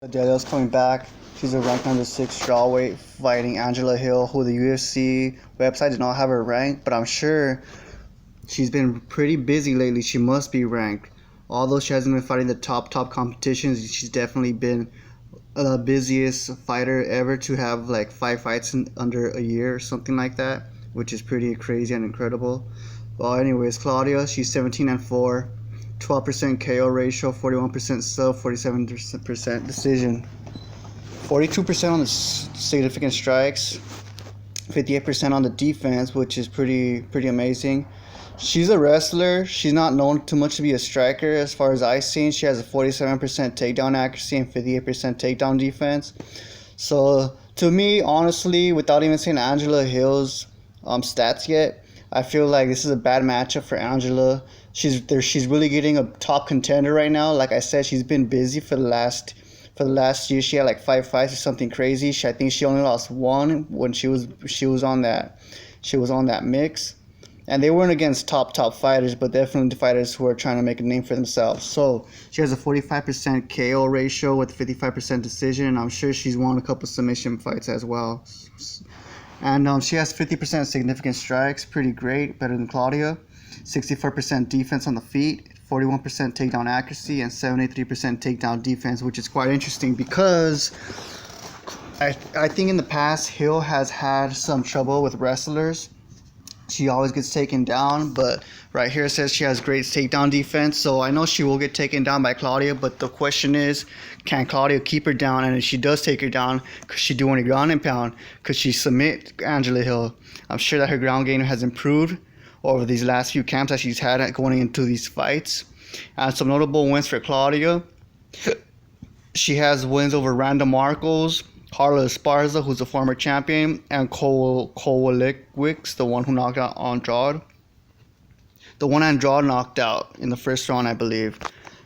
Gadelha's coming back. She's a ranked number 6 strawweight fighting Angela Hill, who the UFC website did not have her ranked, but I'm sure she's been pretty busy lately. She must be ranked. Although she hasn't been fighting the top competitions, she's definitely been the busiest fighter ever to have like 5 fights in under a year or something like that, which is pretty crazy and incredible. Well, anyways, Claudia, she's 17-4, 12% KO ratio, 41% sub, 47% decision, 42% on the significant strikes, 58% on the defense, which is pretty amazing. She's a wrestler. She's not known too much to be a striker. As far as I've seen, she has a 47% takedown accuracy and 58% takedown defense. So to me, honestly, without even seeing Angela Hill's stats yet, I feel like this is a bad matchup for Angela. She's really getting a top contender right now. Like I said, she's been busy for the last year. She had like 5 fights or something crazy. I think she only lost one when she was on that mix, and they weren't against top fighters, but definitely fighters who are trying to make a name for themselves. So she has a 45% KO ratio with 55% decision, and I'm sure she's won a couple submission fights as well. And she has 50% significant strikes, pretty great, better than Claudia. 64% defense on the feet, 41% takedown accuracy, and 73% takedown defense, which is quite interesting because I think in the past Hill has had some trouble with wrestlers. She always gets taken down, but right here it says she has great takedown defense, so I know she will get taken down by Claudia, but the question is, can Claudia keep her down? And if she does take her down, could she do any ground and pound? Could she submit Angela Hill? I'm sure that her ground game has improved over these last few camps that she's had going into these fights. And some notable wins for Claudia. She has wins over Randa Marcos, Carla Esparza, who's a former champion, and Kowalkiewicz, the one who knocked out Andrade. The one Andrade knocked out in the first round, I believe.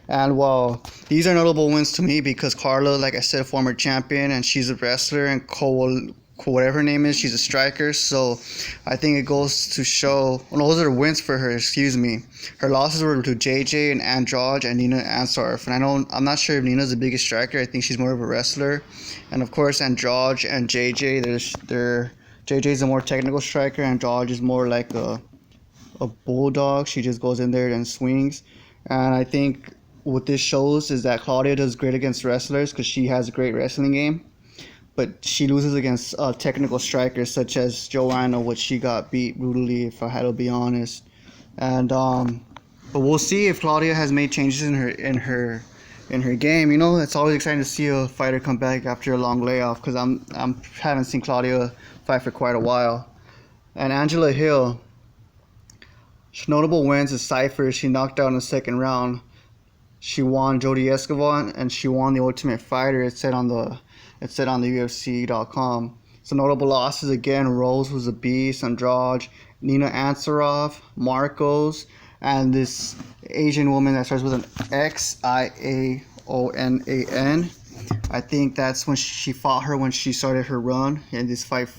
And well, these are notable wins to me because Carla, like I said, a former champion, and she's a wrestler, and whatever her name is, she's a striker. So I think it goes to show, well, those are wins for her, excuse me. Her losses were to JJ and Andrade and Nina Ansarf. And I'm not sure if Nina's the biggest striker. I think she's more of a wrestler. And of course, Andrade and JJ, JJ's a more technical striker. Andrade is more like a bulldog. She just goes in there and swings. And I think what this shows is that Claudia does great against wrestlers because she has a great wrestling game. But she loses against technical strikers such as Joanna, which she got beat brutally, if I had to be honest. And but we'll see if Claudia has made changes in her game. You know, it's always exciting to see a fighter come back after a long layoff because I'm haven't seen Claudia fight for quite a while. And Angela Hill, notable wins is Cypher. She knocked out in the second round. She won Jody Escobar and she won the Ultimate Fighter. It said on the UFC.com. So notable losses again: Rose was a beast, Andrade, Nina Ansarov, Marcos, and this Asian woman that starts with an Xiaonan. I think that's when she fought her when she started her run in this fight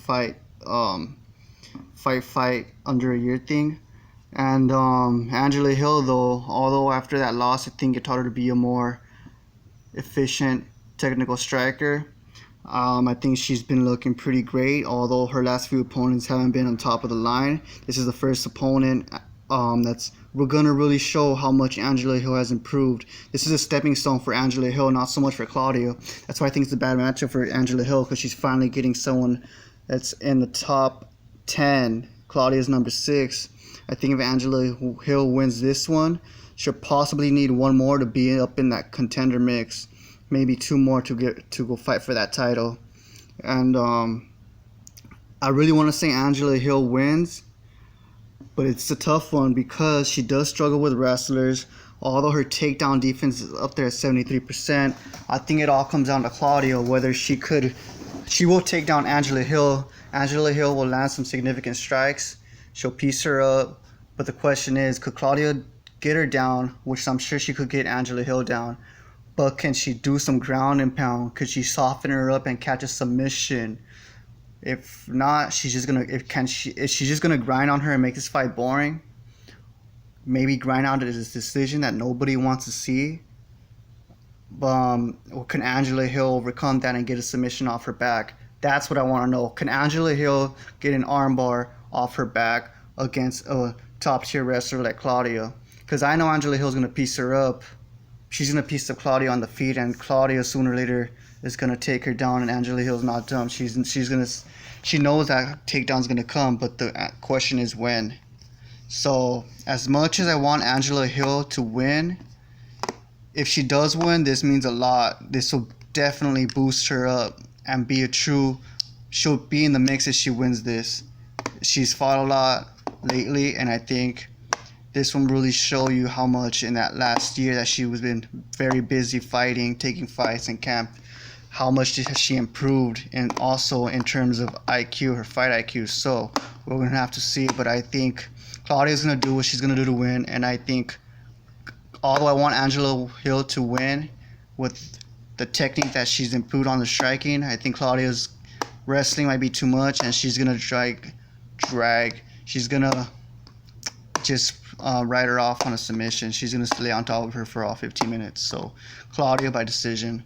under a year thing. And Angela Hill, though, although after that loss, I think it taught her to be a more efficient technical striker. I think she's been looking pretty great, although her last few opponents haven't been on top of the line. This is the first opponent we're gonna really show how much Angela Hill has improved. This is a stepping stone for Angela Hill, not so much for Claudia. That's why I think it's a bad matchup for Angela Hill because she's finally getting someone that's in the top 10. Claudia's number 6. I think if Angela Hill wins this one, she'll possibly need one more to be up in that contender mix. Maybe 2 more to go fight for that title. And I really want to say Angela Hill wins, but it's a tough one because she does struggle with wrestlers. Although her takedown defense is up there at 73%, I think it all comes down to Claudia, whether she will take down Angela Hill. Angela Hill will land some significant strikes. She'll piece her up. But the question is, could Claudia get her down, which I'm sure she could get Angela Hill down. But can she do some ground and pound? Could she soften her up and catch a submission? If not, is she just gonna grind on her and make this fight boring? Maybe grind out this decision that nobody wants to see. Or can Angela Hill overcome that and get a submission off her back? That's what I want to know. Can Angela Hill get an armbar off her back against a top tier wrestler like Claudia? Because I know Angela Hill's going to piece her up. She's going to piece up Claudia on the feet, and Claudia sooner or later is going to take her down, and Angela Hill's not dumb. She knows that takedown's going to come, but the question is when. So as much as I want Angela Hill to win, if she does win, this means a lot. This will definitely boost her up and be a true. She'll be in the mix if she wins this. She's fought a lot lately, and I think this will really show you how much in that last year that she was been very busy fighting, taking fights in camp, how much has she improved, and also in terms of IQ, her fight IQ. So we're gonna have to see, but I think Claudia's gonna do what she's gonna do to win, and I think although I want Angela Hill to win with the technique that she's improved on the striking, I think Claudia's wrestling might be too much, and she's gonna drag. She's gonna just ride her off on a submission. She's gonna lay on top of her for all 15 minutes. So Claudia by decision.